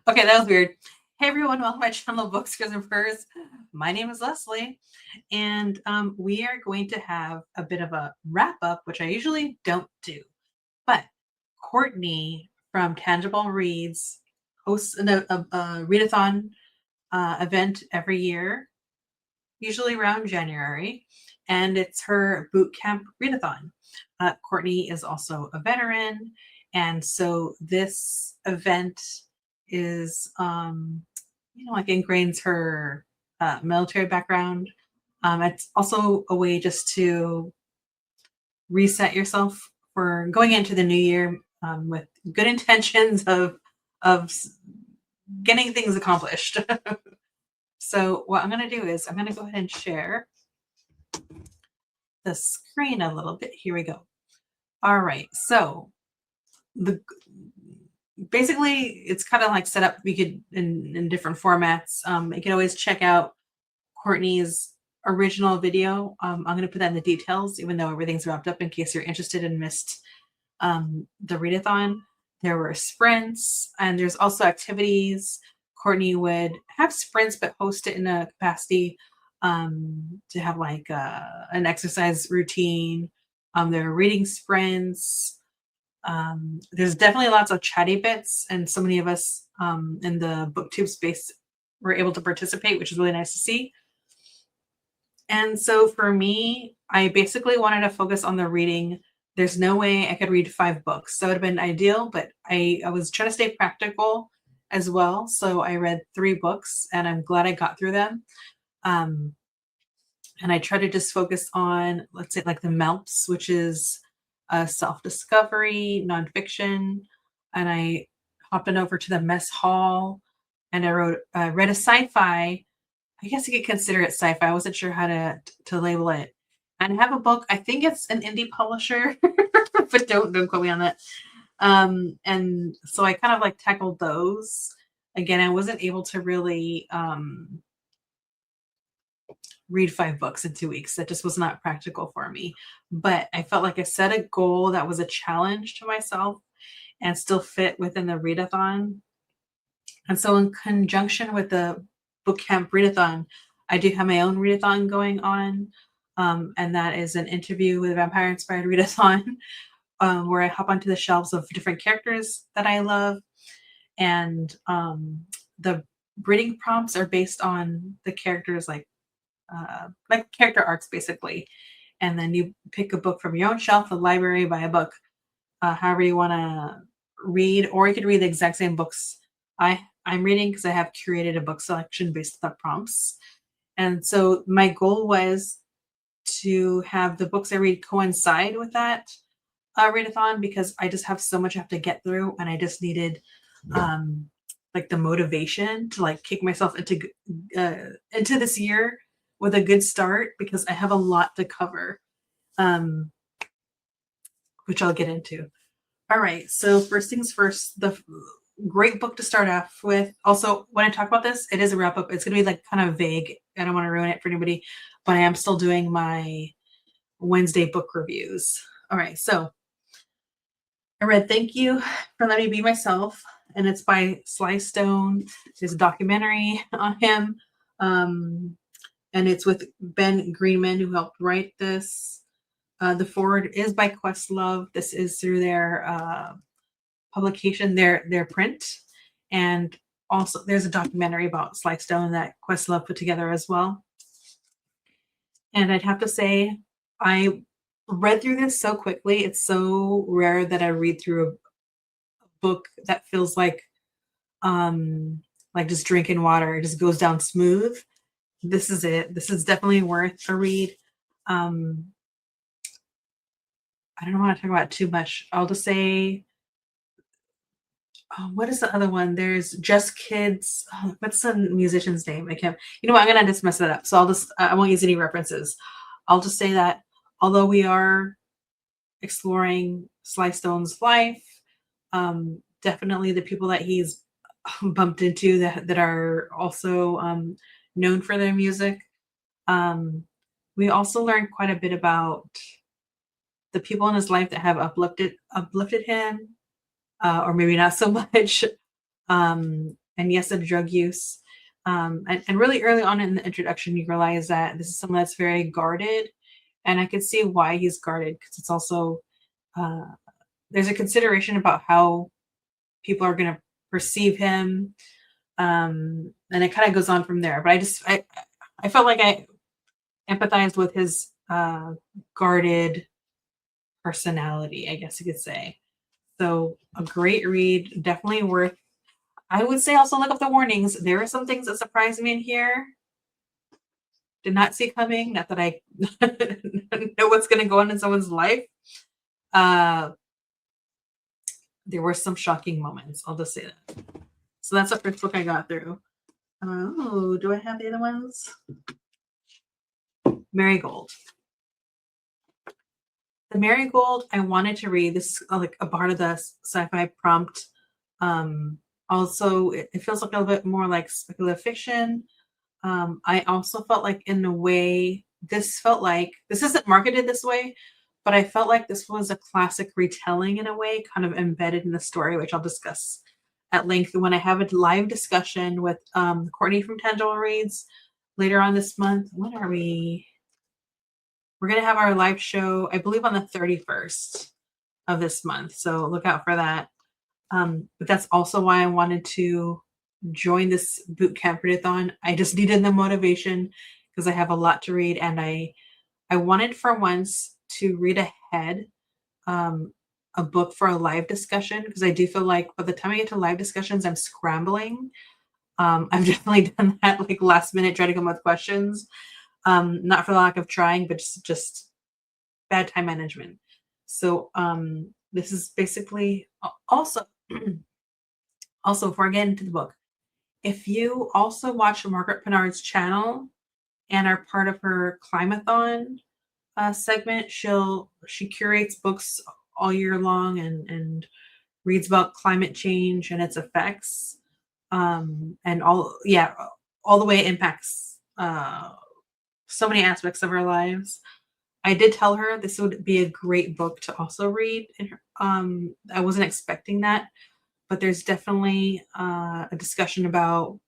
Okay, that was weird. Hey everyone, welcome to my channel, Books, Scars, and Furs. My name is Leslie, and we are going to have a bit of a wrap up, which I usually don't do. But Courtney from Tangible Reads hosts a readathon event every year, usually around January, and it's her Boot Camp Readathon. Courtney is also a veteran, and so this event is, like ingrains her military background. It's also a way just to reset yourself for going into the new year with good intentions of getting things accomplished. So what I'm going to do is I'm going to go ahead and share the screen a little bit. Here we go. All right. So basically it's kind of like set up. We could in different formats. You can always check out Courtney's original video. I'm going to put that in the details, even though everything's wrapped up, in case you're interested and missed the readathon. There were sprints, and there's also activities. Courtney would have sprints, but host it in a capacity to have like an exercise routine. There are reading sprints. There's definitely lots of chatty bits, and so many of us in the booktube space were able to participate, which is really nice to see. And so for me, I basically wanted to focus on the reading. There's no way I could read 5 books. That would have been ideal, but I was trying to stay practical as well. So I read 3 books, and I'm glad I got through them. And I try to just focus on, let's say, like the MELPs, which is self-discovery, nonfiction. And I hopped on over to the mess hall, and I read a sci-fi. I guess you could consider it sci-fi. I wasn't sure how to label it. And I have a book. I think it's an indie publisher, but don't quote me on that. And so I kind of like tackled those. Again, I wasn't able to really read 5 books in 2 weeks. That just was not practical for me. But I felt like I set a goal that was a challenge to myself and still fit within the readathon. And so in conjunction with the Boot Camp Readathon, I do have my own readathon going on. And that is an interview with a vampire-inspired readathon where I hop onto the shelves of different characters that I love. And the reading prompts are based on the characters, like character arcs, basically. And then you pick a book from your own shelf, the library, buy a book, however you want to read, or you could read the exact same books I'm reading, because I have curated a book selection based on the prompts. And so my goal was to have the books I read coincide with that readathon, because I just have so much I have to get through, and I just needed like the motivation to like kick myself into this year with a good start, because I have a lot to cover, which I'll get into. All right, so first things first, the great book to start off with. Also, when I talk about this, it is a wrap up. It's going to be like kind of vague. I don't want to ruin it for anybody, but I am still doing my Wednesday book reviews. All right, so I read Thank You for Letting Me Be Myself, and it's by Sly Stone. There's a documentary on him, and it's with Ben Greenman, who helped write this. The forward is by Questlove. This is through their publication, their print, and also there's a documentary about Sly Stone that Questlove put together as well. And I'd have to say, I read through this so quickly. It's so rare that I read through a book that feels like just drinking water. It just goes down smooth. This is it. This is definitely worth a read. I don't want to talk about it too much. I'll just say, what is the other one? There's Just Kids. What's the musician's name? I can't. You know what? I'm gonna just mess that up. So I won't use any references. I'll just say that although we are exploring Sly Stone's life, definitely the people that he's bumped into that are also known for their music. We also learned quite a bit about the people in his life that have uplifted him, or maybe not so much. And yes, of drug use. And really early on in the introduction, you realize that this is someone that's very guarded. And I could see why he's guarded because it's also, uh, there's a consideration about how people are going to perceive him. And it kind of goes on from there. But I felt like I empathized with his guarded personality, I guess you could say. So a great read, definitely worth. I would say also look up the warnings. There are some things that surprised me in here. Did not see coming. Not that I know what's going to go on in someone's life. Uh, there were some shocking moments. I'll just say that. So that's the first book I got through. Oh, do I have the other ones? Marigold. The Marigold, I wanted to read. This is like a part of the sci-fi prompt. Also, it feels like a little bit more like speculative fiction. I also felt like in a way, this felt like, this isn't marketed this way, but I felt like this was a classic retelling in a way, kind of embedded in the story, which I'll discuss at length when I have a live discussion with Courtney from Tangible Reads later on this month. When are we? We're going to have our live show, I believe, on the 31st of this month. So look out for that. But that's also why I wanted to join this Boot Camp Readathon. I just needed the motivation because I have a lot to read, and I wanted for once to read ahead a book for a live discussion because I do feel like by the time I get to live discussions, I'm scrambling. I've definitely done that like last minute trying to come up with questions. Not for the lack of trying, but just bad time management. So this is basically also before I get into the book, if you also watch Margaret Pinard's channel and are part of her Climathon segment, she curates books all year long and reads about climate change and its effects, and all the way it impacts so many aspects of our lives. I did tell her this would be a great book to also read. I wasn't expecting that, but there's definitely a discussion about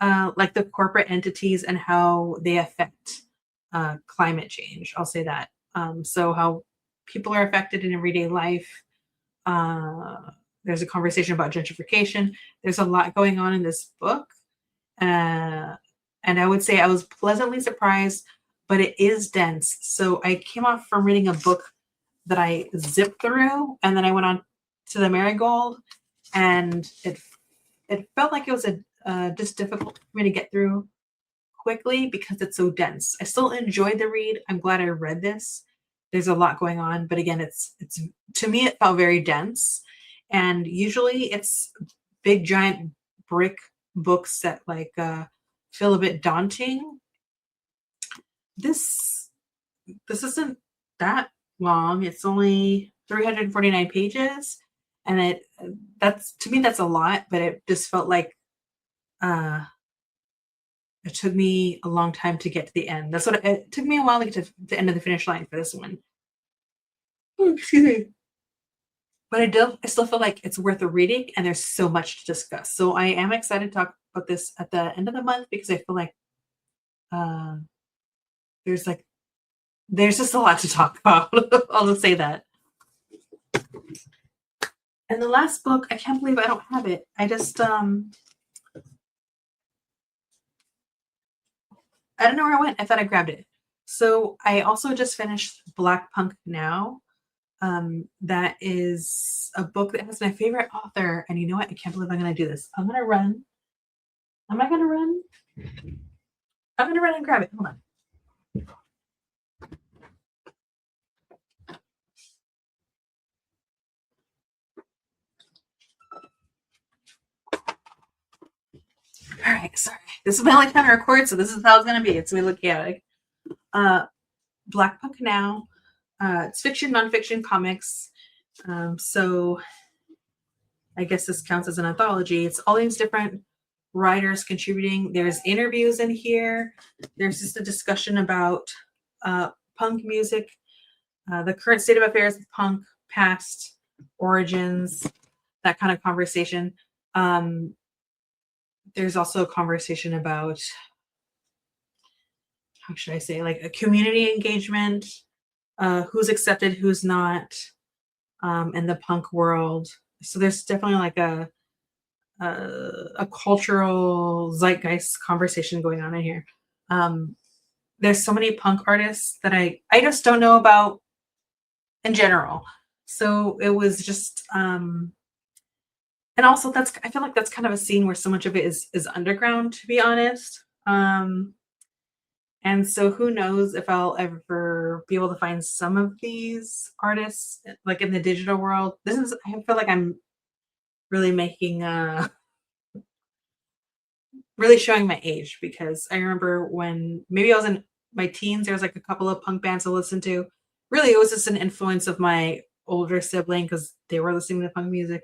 like the corporate entities and how they affect climate change. I'll say that. So how people are affected in everyday life. There's a conversation about gentrification. There's a lot going on in this book. And I would say I was pleasantly surprised, but it is dense. So I came off from reading a book that I zipped through, and then I went on to the Marigold, and it felt like it was just difficult for me to get through quickly because it's so dense. I still enjoyed the read. I'm glad I read this. There's a lot going on, but again, it's to me it felt very dense, and usually it's big giant brick books that like feel a bit daunting. This isn't that long. It's only 349 pages, and that's to me that's a lot, but it just felt like it took me a long time to get to the end. It took me a while to get to the end of the finish line for this one. Oh, excuse me. But I still feel like it's worth a reading, and there's so much to discuss. So I am excited to talk about this at the end of the month because I feel like there's just a lot to talk about. I'll just say that. And the last book, I can't believe I don't have it. I just I don't know where it went. I thought I grabbed it. So I also just finished Black Punk Now. That is a book that has my favorite author. And you know what? I can't believe I'm going to do this. I'm going to run. Am I going to run? I'm going to run and grab it. Hold on. All right, sorry. This is my only time to record, so this is how it's going to be. It's going to look chaotic. Black Punk Now. It's fiction, nonfiction, comics. So I guess this counts as an anthology. It's all these different writers contributing. There's interviews in here. There's just a discussion about punk music, the current state of affairs with punk, past, origins, that kind of conversation. There's also a conversation about, how should I say, like a community engagement, who's accepted, who's not, in the punk world. So there's definitely like a cultural zeitgeist conversation going on in here. There's so many punk artists that I just don't know about in general. So it was just and also that's, I feel like that's kind of a scene where so much of it is underground, to be honest. And so who knows if I'll ever be able to find some of these artists like in the digital world. I feel like I'm really making really showing my age, because I remember when maybe I was in my teens, there was like a couple of punk bands to listen to. Really, it was just an influence of my older sibling because they were listening to punk music.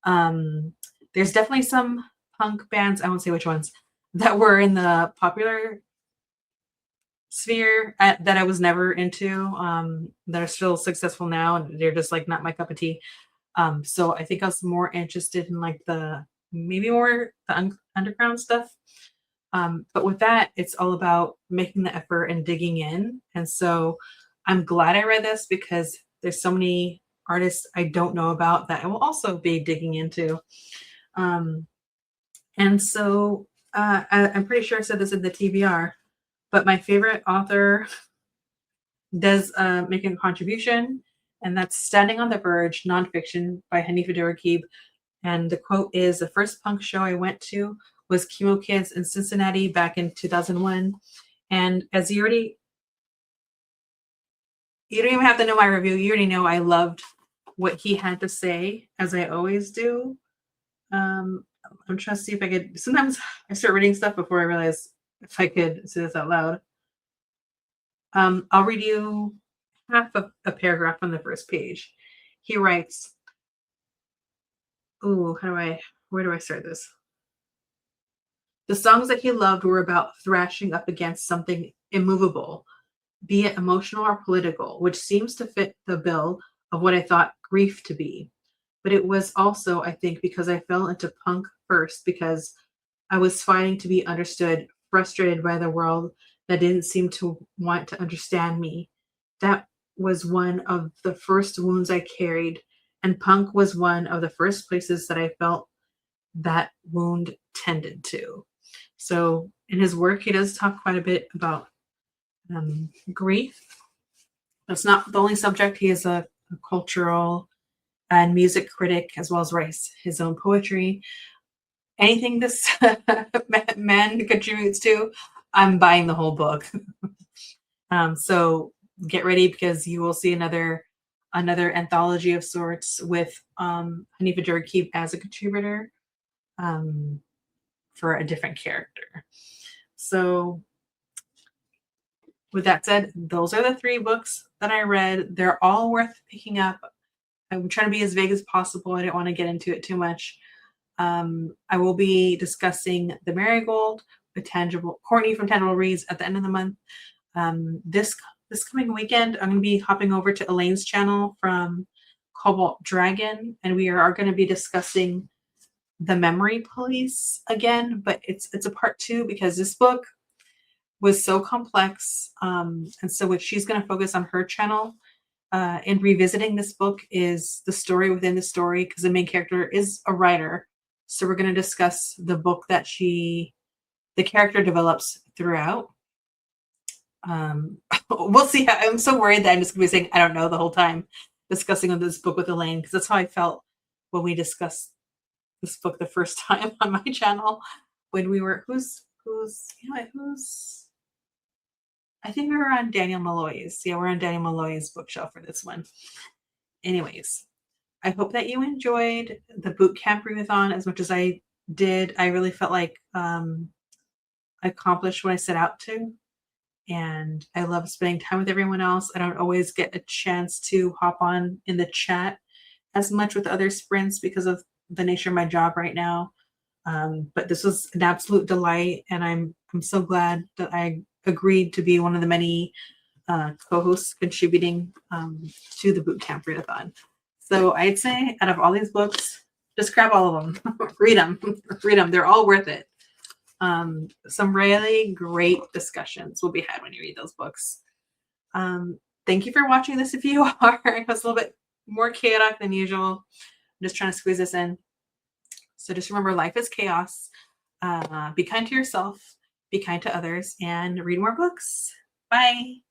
Um, there's definitely some punk bands, I won't say which ones, that were in the popular sphere that I was never into, that are still successful now, and they're just like not my cup of tea. So I think I was more interested in like maybe more the underground stuff. But with that, it's all about making the effort and digging in. And so I'm glad I read this because there's so many artists I don't know about that I will also be digging into. And so I'm pretty sure I said this in the TBR, but my favorite author does make a contribution, and that's Standing on the Verge, nonfiction by Hanif Abdurraqib. And the quote is, the first punk show I went to was Chemo Kids in Cincinnati back in 2001. And as you don't even have to know my review. You already know I loved what he had to say, as I always do. I'm trying to see if I could, sometimes I start reading stuff before I realize if I could say this out loud. I'll read you half of a paragraph on the first page. He writes, where do I start this? The songs that he loved were about thrashing up against something immovable, be it emotional or political, which seems to fit the bill of what I thought grief to be. But it was also, I think, because I fell into punk first, because I was fighting to be understood, frustrated by the world that didn't seem to want to understand me. That was one of the first wounds I carried, and punk was one of the first places that I felt that wound tended to. So in his work, he does talk quite a bit about grief. That's not the only subject. He is a cultural and music critic, as well as writes his own poetry. Anything this man contributes to, I'm buying the whole book. So get ready, because you will see another anthology of sorts with Hanif Abdurraqib as a contributor, for a different character. So with that said, those are the 3 books that I read. They're all worth picking up. I'm trying to be as vague as possible. I don't want to get into it too much. I will be discussing The Marigold with Courtney from Tangible Reads at the end of the month. This coming weekend, I'm going to be hopping over to Elaine's channel from Cobalt Dragon, and we are going to be discussing The Memory Police again, but it's a part 2, because this book was so complex. And so what she's going to focus on her channel in revisiting this book is the story within the story, because the main character is a writer. So we're going to discuss the book that the character develops throughout. We'll see. I'm so worried that I'm just going to be saying I don't know the whole time discussing this book with Elaine, because that's how I felt when we discussed this book the first time on my channel, when we were I think we were on Daniel Malloy's. Yeah, we're on Daniel Malloy's bookshelf for this one. Anyways, I hope that you enjoyed the Boot Camp Readathon as much as I did. I really felt like I accomplished what I set out to. And I love spending time with everyone else. I don't always get a chance to hop on in the chat as much with other sprints because of the nature of my job right now. But this was an absolute delight, and I'm so glad that I agreed to be one of the many co-hosts contributing to the Boot Camp Readathon. So I'd say out of all these books, just grab all of them. Read them. Read them. They're all worth it. Some really great discussions will be had when you read those books. Thank you for watching this. If you are, it was a little bit more chaotic than usual. I'm just trying to squeeze this in. So just remember, life is chaos. Be kind to yourself, be kind to others, and read more books. Bye.